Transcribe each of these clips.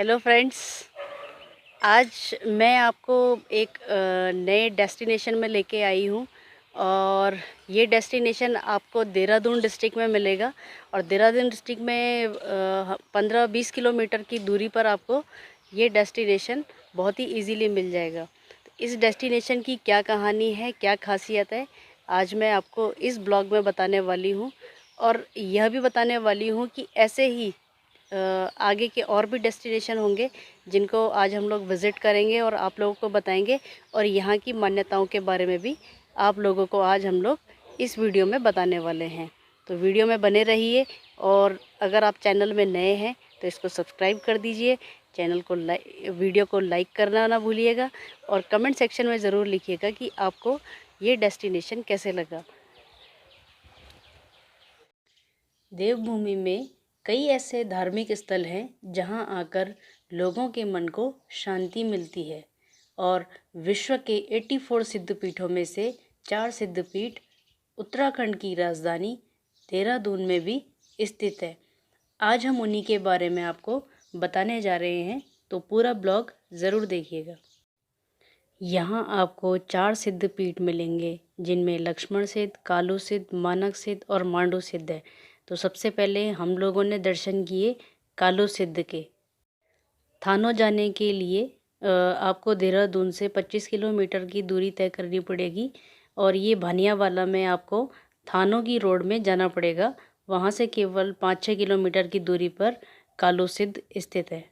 Hello friends, आज मैं आपको एक नए डेस्टिनेशन में लेके आई हूँ और ये डेस्टिनेशन आपको देहरादून डिस्ट्रिक्ट में मिलेगा। और देहरादून डिस्ट्रिक्ट में 15-20 किलोमीटर की दूरी पर आपको ये डेस्टिनेशन बहुत ही इजीली मिल जाएगा। तो इस डेस्टिनेशन की क्या कहानी है, क्या खासियत है, आज मैं आपको इस ब्लॉग में बताने वाली हूँ। और यह भी बताने वाली हूँ कि ऐसे ही आगे के और भी डेस्टिनेशन होंगे जिनको आज हम लोग विज़िट करेंगे और आप लोगों को बताएंगे। और यहाँ की मान्यताओं के बारे में भी आप लोगों को आज हम लोग इस वीडियो में बताने वाले हैं। तो वीडियो में बने रहिए। और अगर आप चैनल में नए हैं तो इसको सब्सक्राइब कर दीजिए, चैनल को वीडियो को लाइक करना ना भूलिएगा। और कमेंट सेक्शन में ज़रूर लिखिएगा कि आपको ये डेस्टिनेशन कैसे लगा। देवभूमि में कई ऐसे धार्मिक स्थल हैं जहां आकर लोगों के मन को शांति मिलती है। और विश्व के 84 सिद्धपीठों में से 4 सिद्धपीठ उत्तराखंड की राजधानी देहरादून में भी स्थित है। आज हम उन्हीं के बारे में आपको बताने जा रहे हैं, तो पूरा ब्लॉग ज़रूर देखिएगा। यहाँ आपको 4 सिद्धपीठ मिलेंगे जिनमें लक्ष्मण सिद्ध, कालू सिद्ध, मानक सिद्ध और मांडू सिद्ध है। तो सबसे पहले हम लोगों ने दर्शन किए कालू सिद्ध के। थानों जाने के लिए आपको देहरादून से 25 किलोमीटर की दूरी तय करनी पड़ेगी। और ये भानियावाला में आपको थानों की रोड में जाना पड़ेगा। वहाँ से केवल 5-6 किलोमीटर की दूरी पर कालू सिद्ध स्थित है।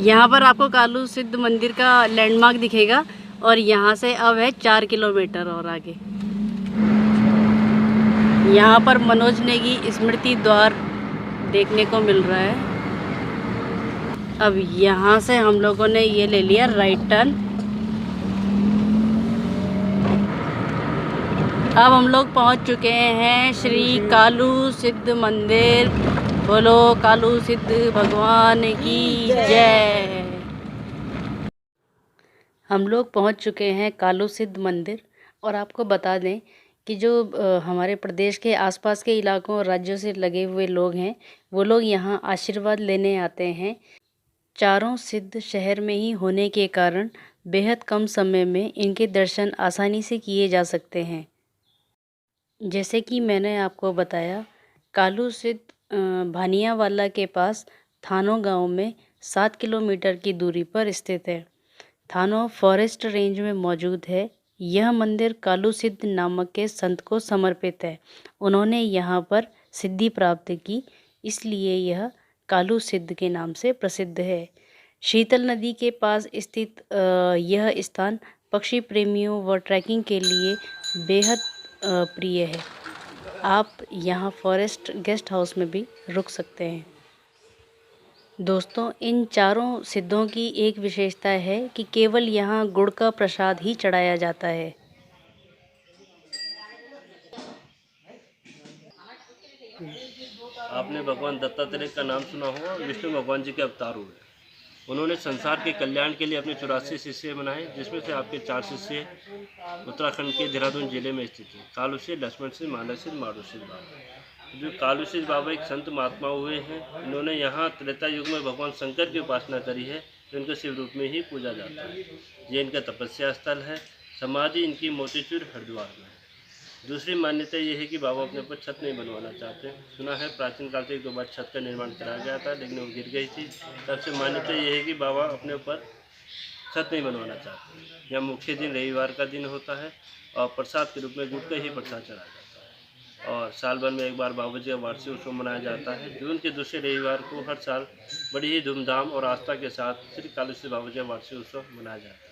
यहाँ पर आपको कालू सिद्ध मंदिर का लैंडमार्क दिखेगा। और यहाँ से अब है 4 किलोमीटर और आगे। यहाँ पर मनोज नेगी स्मृति द्वार देखने को मिल रहा है। अब यहाँ से हम लोगों ने ये ले लिया राइट टर्न। अब हम लोग पहुँच चुके हैं श्री कालू सिद्ध मंदिर। बोलो कालू सिद्ध भगवान की जय। हम लोग पहुंच चुके हैं कालू सिद्ध मंदिर। और आपको बता दें कि जो हमारे प्रदेश के आसपास के इलाकों और राज्यों से लगे हुए लोग हैं, वो लोग यहाँ आशीर्वाद लेने आते हैं। चारों सिद्ध शहर में ही होने के कारण बेहद कम समय में इनके दर्शन आसानी से किए जा सकते हैं। जैसे कि मैंने आपको बताया, कालू सिद्ध भानियावाला के पास थानों गांव में 7 किलोमीटर की दूरी पर स्थित है। थानों फॉरेस्ट रेंज में मौजूद है। यह मंदिर कालू सिद्ध नामक के संत को समर्पित है। उन्होंने यहाँ पर सिद्धि प्राप्त की, इसलिए यह कालू सिद्ध के नाम से प्रसिद्ध है। शीतल नदी के पास स्थित यह स्थान पक्षी प्रेमियों व ट्रैकिंग के लिए बेहद प्रिय है। आप यहाँ फॉरेस्ट गेस्ट हाउस में भी रुक सकते हैं। दोस्तों, इन चारों सिद्धों की एक विशेषता है कि केवल यहाँ गुड़ का प्रसाद ही चढ़ाया जाता है। आपने भगवान दत्तात्रेय का नाम सुना होगा। विष्णु भगवान जी के अवतार हुए। उन्होंने संसार के कल्याण के लिए अपने 84 शिष्य बनाए, जिसमें से आपके 4 शिष्य उत्तराखंड के देहरादून जिले में स्थित हैं। कालू सिद्ध, लक्ष्मण सिद्ध, मानक सिद्ध, मांडू सिद्ध बाबा। जो कालू सिद्ध बाबा एक संत महात्मा हुए हैं। इन्होंने यहाँ त्रेता युग में भगवान शंकर की उपासना करी है, तो इनको शिव रूप में ही पूजा जाता है। ये इनका तपस्या स्थल है। समाधि इनकी मोतीचूर हरिद्वार में है। दूसरी मान्यता ये है कि बाबा अपने ऊपर छत नहीं बनवाना चाहते। सुना है प्राचीन काल से 1-2 बार छत का निर्माण कराया गया था, लेकिन वो गिर गई थी। तब से मान्यता ये है कि बाबा अपने ऊपर छत नहीं बनवाना चाहते। यह मुख्य दिन रविवार का दिन होता है और प्रसाद के रूप में गुड़ का ही प्रसाद चढ़ाया जाता है। और साल भर में एक बार बाबा जी का वार्षिक उत्सव मनाया जाता है। जून के दूसरे रविवार को हर साल बड़ी ही धूमधाम और आस्था के साथ श्री कालू सिद्ध बाबा जी का वार्षिक उत्सव मनाया जाता है।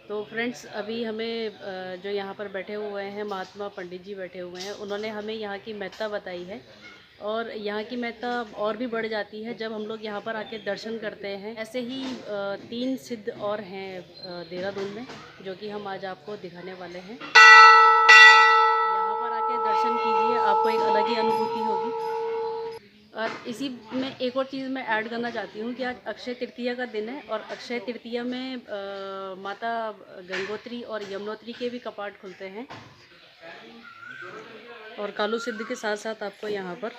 तो फ्रेंड्स, अभी हमें जो यहाँ पर बैठे हुए हैं महात्मा पंडित जी बैठे हुए हैं, उन्होंने हमें यहाँ की महत्ता बताई है। और यहाँ की महत्ता और भी बढ़ जाती है जब हम लोग यहाँ पर आके दर्शन करते हैं। ऐसे ही 3 सिद्ध और हैं देहरादून में, जो कि हम आज आपको दिखाने वाले हैं। यहाँ पर आके दर्शन कीजिए, आपको एक अलग ही अनुभूति होगी। और इसी में एक और चीज़ मैं ऐड करना चाहती हूँ कि आज अक्षय तृतीया का दिन है। और अक्षय तृतीया में माता गंगोत्री और यमुनोत्री के भी कपाट खुलते हैं। और कालू सिद्ध के साथ साथ आपको यहाँ पर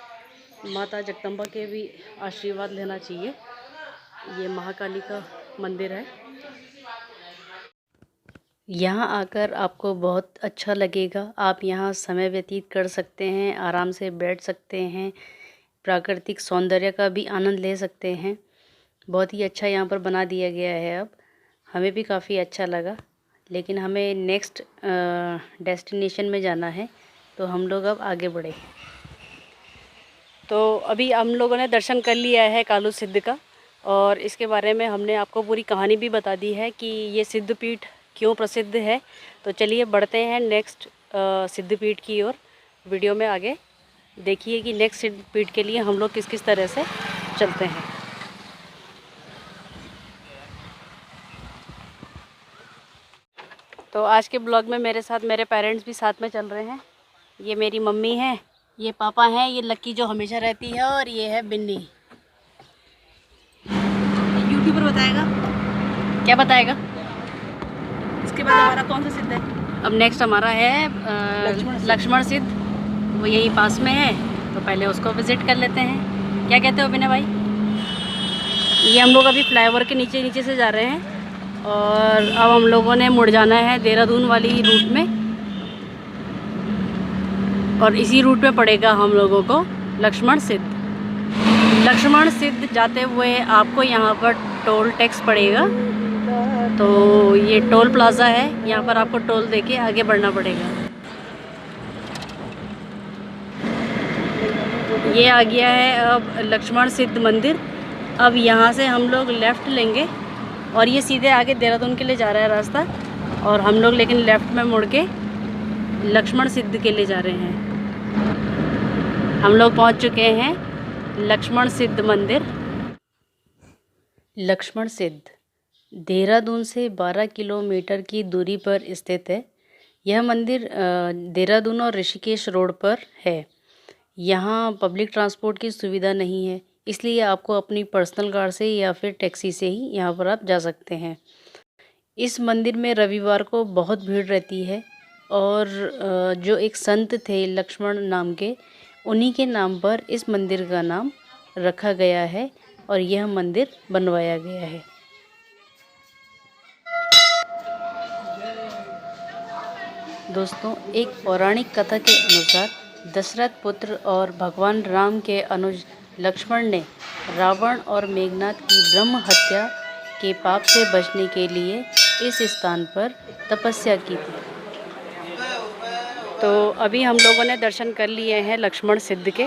माता जगदम्बा के भी आशीर्वाद लेना चाहिए। ये महाकाली का मंदिर है। यहाँ आकर आपको बहुत अच्छा लगेगा। आप यहाँ समय व्यतीत कर सकते हैं, आराम से बैठ सकते हैं, प्राकृतिक सौंदर्य का भी आनंद ले सकते हैं। बहुत ही अच्छा यहाँ पर बना दिया गया है। अब हमें भी काफ़ी अच्छा लगा, लेकिन हमें नेक्स्ट डेस्टिनेशन में जाना है, तो हम लोग अब आगे बढ़े। तो अभी हम लोगों ने दर्शन कर लिया है कालू सिद्ध का, और इसके बारे में हमने आपको पूरी कहानी भी बता दी है कि ये सिद्धपीठ क्यों प्रसिद्ध है। तो चलिए बढ़ते हैं नेक्स्ट सिद्धपीठ की ओर। वीडियो में आगे देखिए कि नेक्स्ट सिद्धपीठ के लिए हम लोग किस किस तरह से चलते हैं। तो आज के ब्लॉग में मेरे साथ मेरे पेरेंट्स भी साथ में चल रहे हैं। ये मेरी मम्मी है, ये पापा हैं, ये लक्की जो हमेशा रहती है, और ये है बिन्नी। यूट्यूबर बताएगा, क्या बताएगा? इसके बाद हमारा कौन सा सिद्ध है? अब नेक्स्ट हमारा है लक्ष्मण सिद्ध। वो यही पास में है, तो पहले उसको विज़िट कर लेते हैं। क्या कहते हो विनय भाई? ये हम लोग अभी फ्लाईओवर के नीचे से जा रहे हैं, और अब हम लोगों ने मुड़ जाना है देहरादून वाली रूट में, और इसी रूट में पड़ेगा हम लोगों को लक्ष्मण सिद्ध। लक्ष्मण सिद्ध जाते हुए आपको यहाँ पर टोल टैक्स पड़ेगा। तो ये टोल प्लाज़ा है, यहाँ पर आपको टोल देके आगे बढ़ना पड़ेगा। ये आ गया है अब लक्ष्मण सिद्ध मंदिर। अब यहाँ से हम लोग लेफ़्ट लेंगे, और ये सीधे आगे देहरादून के लिए जा रहा है रास्ता, और हम लोग लेकिन लेफ़्ट में मुड़ के लक्ष्मण सिद्ध के लिए जा रहे हैं। हम लोग पहुँच चुके हैं लक्ष्मण सिद्ध मंदिर। लक्ष्मण सिद्ध देहरादून से 12 किलोमीटर की दूरी पर स्थित है। यह मंदिर देहरादून और ऋषिकेश रोड पर है। यहाँ पब्लिक ट्रांसपोर्ट की सुविधा नहीं है, इसलिए आपको अपनी पर्सनल कार से या फिर टैक्सी से ही यहाँ पर आप जा सकते हैं। इस मंदिर में रविवार को बहुत भीड़ रहती है, और जो एक संत थे लक्ष्मण नाम के, उन्हीं के नाम पर इस मंदिर का नाम रखा गया है, और यह मंदिर बनवाया गया है। दोस्तों, एक पौराणिक कथा के अनुसार दशरथ पुत्र और भगवान राम के अनुज लक्ष्मण ने रावण और मेघनाथ की ब्रह्म हत्या के पाप से बचने के लिए इस स्थान पर तपस्या की थी। तो अभी हम लोगों ने दर्शन कर लिए हैं लक्ष्मण सिद्ध के,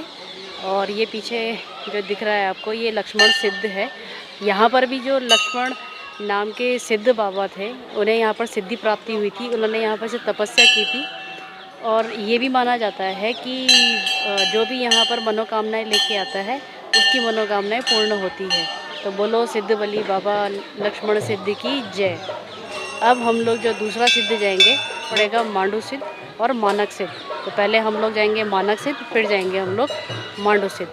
और ये पीछे जो दिख रहा है आपको, ये लक्ष्मण सिद्ध है। यहाँ पर भी जो लक्ष्मण नाम के सिद्ध बाबा थे, उन्हें यहाँ पर सिद्धि प्राप्ति हुई थी। उन्होंने यहाँ पर से तपस्या की थी, और ये भी माना जाता है कि जो भी यहाँ पर मनोकामनाएं लेके आता है, उसकी मनोकामनाएं पूर्ण होती है। तो बोलो सिद्ध बली बाबा लक्ष्मण सिद्ध की जय। अब हम लोग जो दूसरा सिद्ध जाएंगे पड़ेगा मांडू सिद्ध और मानक सिद्ध। तो पहले हम लोग जाएंगे मानक सिद्ध, फिर जाएंगे हम लोग मांडू सिद्ध।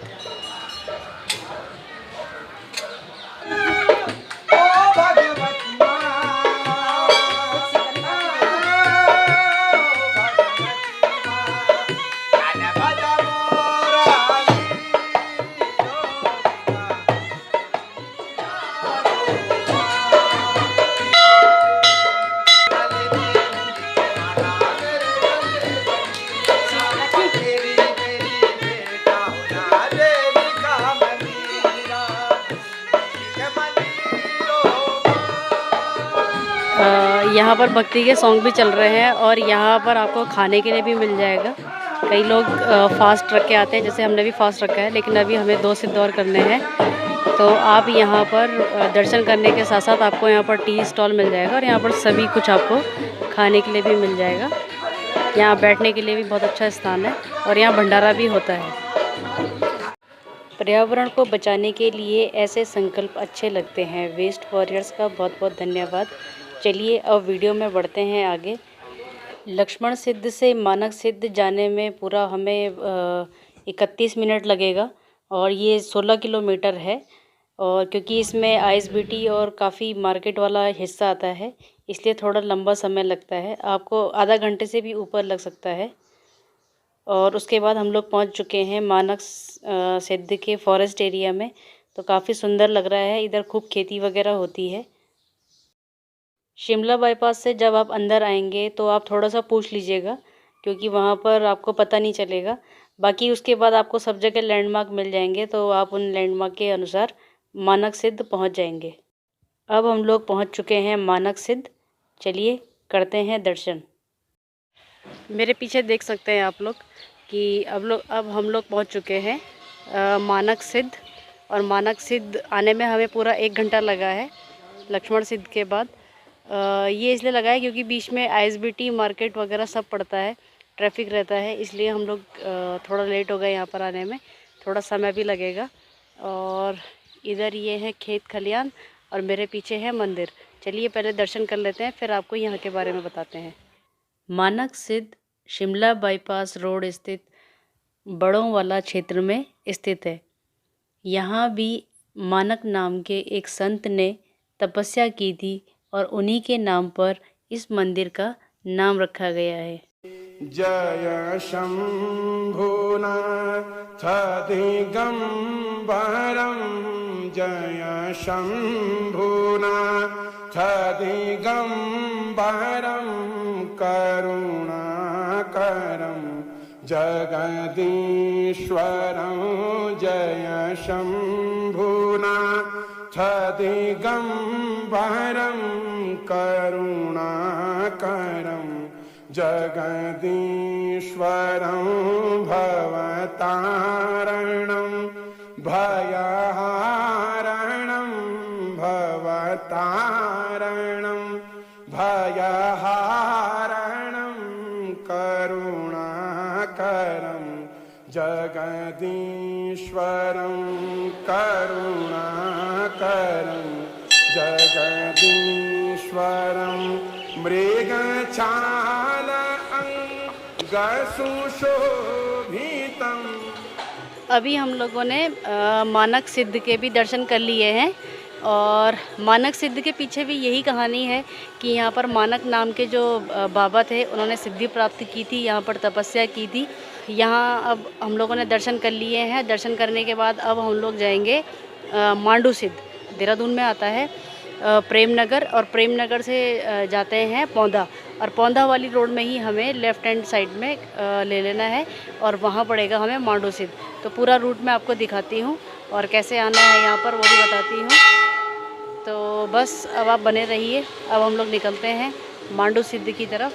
यहाँ पर भक्ति के सॉन्ग भी चल रहे हैं, और यहाँ पर आपको खाने के लिए भी मिल जाएगा। कई लोग फास्ट रख के आते हैं, जैसे हमने भी फास्ट रखा है, लेकिन अभी हमें 2 सिद्ध और करने हैं। तो आप यहाँ पर दर्शन करने के साथ साथ आपको यहाँ पर टी स्टॉल मिल जाएगा, और यहाँ पर सभी कुछ आपको खाने के लिए भी मिल जाएगा। यहाँ बैठने के लिए भी बहुत अच्छा स्थान है, और यहाँ भंडारा भी होता है। पर्यावरण को बचाने के लिए ऐसे संकल्प अच्छे लगते हैं। वेस्ट वॉरियर्स का बहुत बहुत धन्यवाद। चलिए अब वीडियो में बढ़ते हैं आगे। लक्ष्मण सिद्ध से मानक सिद्ध जाने में पूरा हमें 31 मिनट लगेगा, और ये 16 किलोमीटर है। और क्योंकि इसमें आईएसबीटी और काफ़ी मार्केट वाला हिस्सा आता है, इसलिए थोड़ा लंबा समय लगता है। आपको आधा घंटे से भी ऊपर लग सकता है। और उसके बाद हम लोग पहुंच चुके हैं मानक सिद्ध के फॉरेस्ट एरिया में। तो काफ़ी सुंदर लग रहा है, इधर खूब खेती वगैरह होती है। शिमला बाईपास से जब आप अंदर आएंगे तो आप थोड़ा सा पूछ लीजिएगा, क्योंकि वहाँ पर आपको पता नहीं चलेगा। बाकी उसके बाद आपको सब जगह लैंडमार्क मिल जाएंगे, तो आप उन लैंडमार्क के अनुसार मानक सिद्ध पहुँच जाएंगे। अब हम लोग पहुँच चुके हैं मानक सिद्ध। चलिए करते हैं दर्शन। मेरे पीछे देख सकते हैं आप लोग कि अब हम लोग पहुँच चुके हैं मानक सिद्ध। और मानक सिद्ध आने में हमें पूरा 1 घंटा लगा है लक्ष्मण सिद्ध के बाद। ये इसलिए लगा है क्योंकि बीच में ISBT मार्केट वगैरह सब पड़ता है, ट्रैफिक रहता है, इसलिए हम लोग थोड़ा लेट हो गए यहाँ पर आने में, थोड़ा समय भी लगेगा। और इधर ये है खेत खलियान और मेरे पीछे है मंदिर। चलिए पहले दर्शन कर लेते हैं, फिर आपको यहाँ के बारे में बताते हैं। मानक सिद्ध शिमला बाईपास रोड स्थित बड़ों वाला क्षेत्र में स्थित है। यहाँ भी मानक नाम के एक संत ने तपस्या की थी और उन्हीं के नाम पर इस मंदिर का नाम रखा गया है। जय शंभुनाथ दिगंबरम, जय शंभुनाथ दिगंबरम, करुणाकरम जगदीश्वरं, जय शंभुनाथ दिगंबरं, करुणाकरं जगदीश्वरं, भवतारणं भयहारणं, भवतारणं भयहारणं, करुणाकरं जगदीश्वरं, करुणाकरं जगदीश्वरं, मृगछाल अंगसुशोभितं। अभी हम लोगों ने मानक सिद्ध के भी दर्शन कर लिए हैं। और मानक सिद्ध के पीछे भी यही कहानी है कि यहाँ पर मानक नाम के जो बाबा थे, उन्होंने सिद्धि प्राप्त की थी, यहाँ पर तपस्या की थी। यहाँ अब हम लोगों ने दर्शन कर लिए हैं। दर्शन करने के बाद अब हम लोग जाएंगे मांडू सिद्ध, देहरादून में आता है प्रेमनगर, और प्रेमनगर से जाते हैं पौंधा, और पौंधा वाली रोड में ही हमें लेफ़्ट हैंड साइड में ले लेना है और वहाँ पड़ेगा हमें मांडू सिद्ध। तो पूरा रूट मैं आपको दिखाती हूँ और कैसे आना है यहाँ पर वो भी बताती हूँ। तो बस अब आप बने रहिए। अब हम लोग निकलते हैं मांडू सिद्ध की तरफ।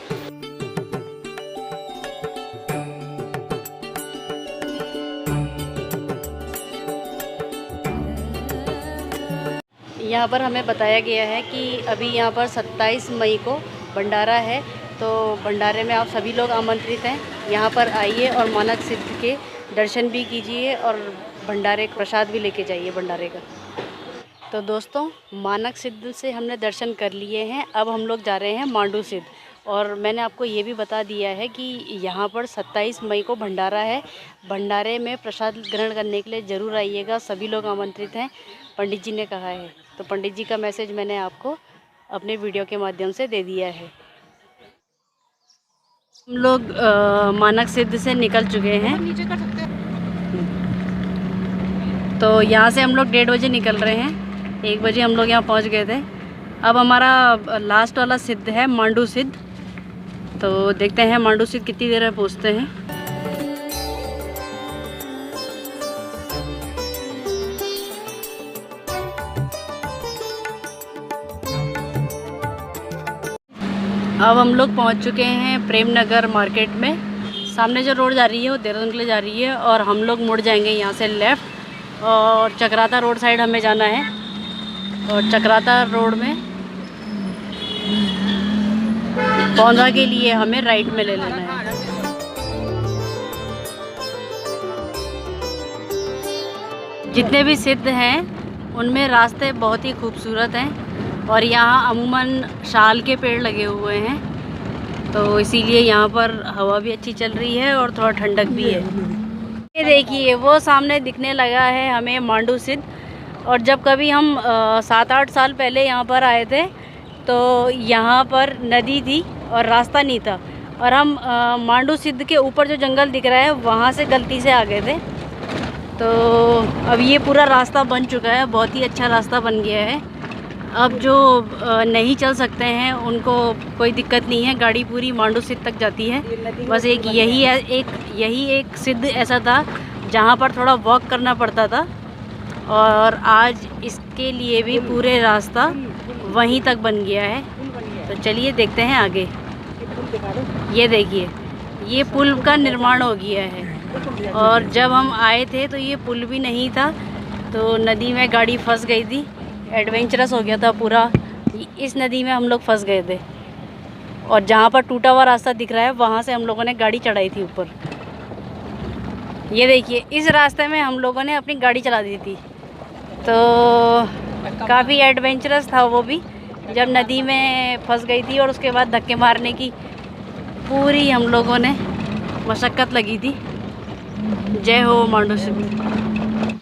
यहाँ पर हमें बताया गया है कि अभी यहाँ पर 27 मई को भंडारा है, तो भंडारे में आप सभी लोग आमंत्रित हैं। यहाँ पर आइए और मानक सिद्ध के दर्शन भी कीजिए और भंडारे का प्रसाद भी लेके जाइए भंडारे का। तो दोस्तों, मानक सिद्ध से हमने दर्शन कर लिए हैं। अब हम लोग जा रहे हैं मांडू सिद्ध। और मैंने आपको ये भी बता दिया है कि यहाँ पर 27 मई को भंडारा है। भंडारे में प्रसाद ग्रहण करने के लिए ज़रूर आइएगा, सभी लोग आमंत्रित हैं, पंडित जी ने कहा है। तो पंडित जी का मैसेज मैंने आपको अपने वीडियो के माध्यम से दे दिया है। हम लोग मानक सिद्ध से निकल चुके हैं। तो यहाँ से हम लोग 1:30 बजे निकल रहे हैं, 1 बजे हम लोग यहाँ पहुँच गए थे। अब हमारा लास्ट वाला सिद्ध है मांडू सिद्ध। तो देखते हैं मांडू सिद्ध कितनी देर में पहुँचते हैं। अब हम लोग पहुंच चुके हैं प्रेमनगर मार्केट में। सामने जो रोड जा रही है वो देहरादून के लिए जा रही है, और हम लोग मुड़ जाएंगे यहाँ से लेफ़्ट, और चक्राता रोड साइड हमें जाना है। और चक्राता रोड में पौंधा के लिए हमें राइट में ले लेना है। जितने भी सिद्ध हैं उनमें रास्ते बहुत ही खूबसूरत हैं, और यहाँ अमूमन शाल के पेड़ लगे हुए हैं, तो इसीलिए यहाँ पर हवा भी अच्छी चल रही है और थोड़ा ठंडक भी है। ये देखिए वो सामने दिखने लगा है हमें मांडू सिद्ध। और जब कभी हम 7-8 साल पहले यहाँ पर आए थे तो यहाँ पर नदी थी और रास्ता नहीं था। और हम मांडू सिद्ध के ऊपर जो जंगल दिख रहा है वहाँ से गलती से आ गए थे। तो अब ये पूरा रास्ता बन चुका है, बहुत ही अच्छा रास्ता बन गया है। अब जो नहीं चल सकते हैं उनको कोई दिक्कत नहीं है, गाड़ी पूरी मांडू सिद्ध तक जाती है। बस यही एक सिद्ध ऐसा था जहाँ पर थोड़ा वॉक करना पड़ता था, और आज इसके लिए भी पूरे रास्ता वहीं तक बन गया है। तो चलिए देखते हैं आगे। ये देखिए, ये पुल का निर्माण हो गया है, और जब हम आए थे तो ये पुल भी नहीं था, तो नदी में गाड़ी फंस गई थी। एडवेंचरस हो गया था पूरा, इस नदी में हम लोग फंस गए थे। और जहाँ पर टूटा हुआ रास्ता दिख रहा है वहाँ से हम लोगों ने गाड़ी चढ़ाई थी ऊपर। ये देखिए, इस रास्ते में हम लोगों ने अपनी गाड़ी चला दी थी। तो काफ़ी एडवेंचरस था वो भी, जब नदी में फंस गई थी और उसके बाद धक्के मारने की पूरी हम लोगों ने मशक्क़त लगी थी। जय हो मांडू सिद्ध।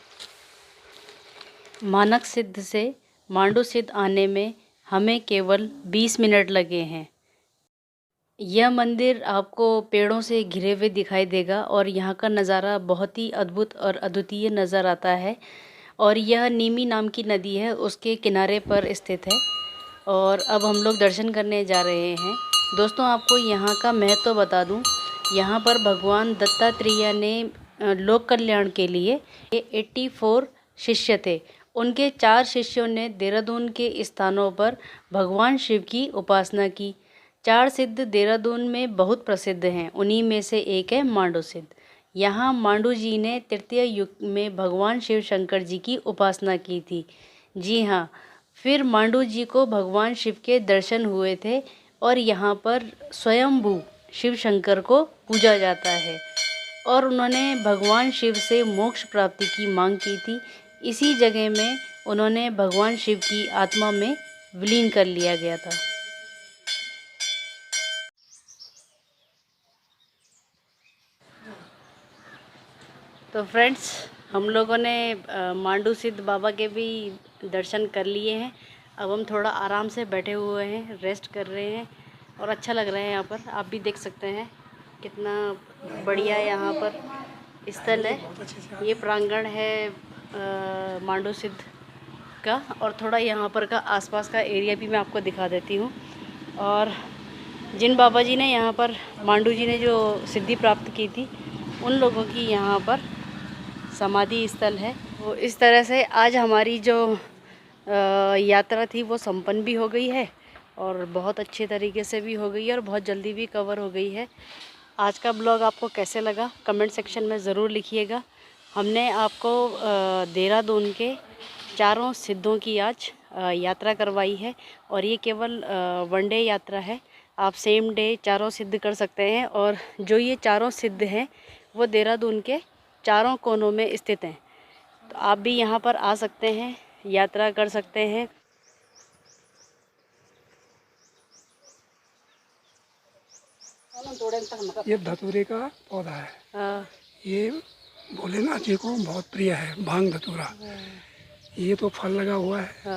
मानक सिद्ध से मांडू सिद्ध आने में हमें केवल 20 मिनट लगे हैं। यह मंदिर आपको पेड़ों से घिरे हुए दिखाई देगा, और यहाँ का नज़ारा बहुत ही अद्भुत और अद्वितीय नज़र आता है। और यह नीमी नाम की नदी है, उसके किनारे पर स्थित है। और अब हम लोग दर्शन करने जा रहे हैं। दोस्तों, आपको यहाँ का महत्व बता दूँ, यहाँ पर भगवान दत्तात्रेय ने लोक कल्याण के लिए 84 शिष्य थे। उनके 4 शिष्यों ने देहरादून के स्थानों पर भगवान शिव की उपासना की। 4 सिद्ध देहरादून में बहुत प्रसिद्ध हैं, उन्हीं में से एक है मांडू सिद्ध। यहाँ मांडू जी ने तृतीय युग में भगवान शिव शंकर जी की उपासना की थी। जी हाँ, फिर मांडू जी को भगवान शिव के दर्शन हुए थे, और यहाँ पर स्वयंभू शिव शंकर को पूजा जाता है। और उन्होंने भगवान शिव से मोक्ष प्राप्ति की मांग की थी। इसी जगह में उन्होंने भगवान शिव की आत्मा में विलीन कर लिया गया था। तो फ्रेंड्स, हम लोगों ने मांडू सिद्ध बाबा के भी दर्शन कर लिए हैं। अब हम थोड़ा आराम से बैठे हुए हैं, रेस्ट कर रहे हैं, और अच्छा लग रहा है यहाँ पर। आप भी देख सकते हैं कितना बढ़िया यहाँ पर स्थल है। ये प्रांगण है मांडू सिद्ध का, और थोड़ा यहाँ पर का आसपास का एरिया भी मैं आपको दिखा देती हूँ। और जिन बाबा जी ने यहाँ पर, मांडू जी ने जो सिद्धि प्राप्त की थी, उन लोगों की यहाँ पर समाधि स्थल है। वो इस तरह से आज हमारी जो यात्रा थी वो संपन्न भी हो गई है, और बहुत अच्छे तरीके से भी हो गई है, और बहुत जल्दी भी कवर हो गई है। आज का ब्लॉग आपको कैसे लगा कमेंट सेक्शन में ज़रूर लिखिएगा। हमने आपको देहरादून के 4 सिद्धों की आज यात्रा करवाई है, और ये केवल 1 डे यात्रा है। आप सेम डे 4 सिद्ध कर सकते हैं, और जो ये 4 सिद्ध हैं वो देहरादून के 4 कोनों में स्थित हैं। तो आप भी यहाँ पर आ सकते हैं, यात्रा कर सकते हैं। ये धतूरे का पौधा है। ये भोलेनाथ जी को बहुत प्रिय है, भांग धतूरा। ये तो फल लगा हुआ है,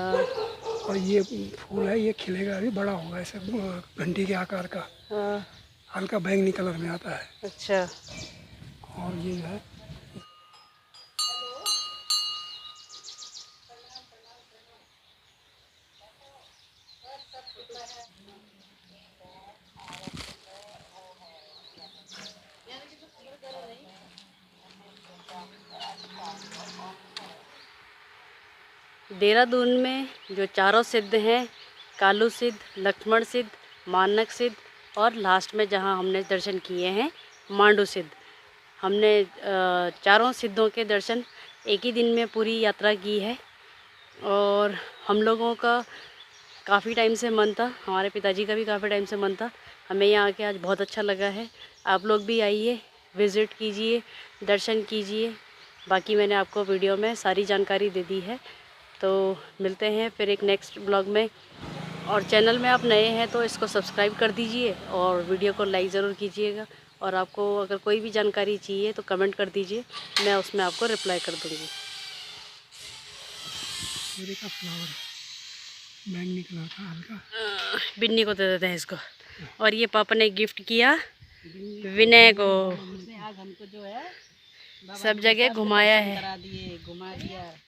और ये फूल है, ये खिलेगा, अभी बड़ा होगा, ऐसे घंटी के आकार का, हल्का बैंगनी कलर में आता है। अच्छा। और ये है, देहरादून में जो 4 सिद्ध हैं, कालू सिद्ध, लक्ष्मण सिद्ध, मानक सिद्ध, और लास्ट में जहां हमने दर्शन किए हैं मांडू सिद्ध, हमने 4 सिद्धों के दर्शन एक ही दिन में पूरी यात्रा की है। और हम लोगों का काफ़ी टाइम से मन था, हमारे पिताजी का भी काफ़ी टाइम से मन था। हमें यहाँ आके आज बहुत अच्छा लगा है। आप लोग भी आइए, विज़िट कीजिए, दर्शन कीजिए। बाकी मैंने आपको वीडियो में सारी जानकारी दे दी है। तो मिलते हैं फिर एक नेक्स्ट ब्लॉग में। और चैनल में आप नए हैं तो इसको सब्सक्राइब कर दीजिए, और वीडियो को लाइक ज़रूर कीजिएगा। और आपको अगर कोई भी जानकारी चाहिए तो कमेंट कर दीजिए, मैं उसमें आपको रिप्लाई कर दूँगी। मेरे का फ्लावर है, बैंगनी कलर का हल्का। बिन्नी को दे देते हैं इसको। और ये पापा ने गिफ्ट किया विनय को। आज हमको जो है सब जगह घुमाया है। करा दिए, घुमा दिया।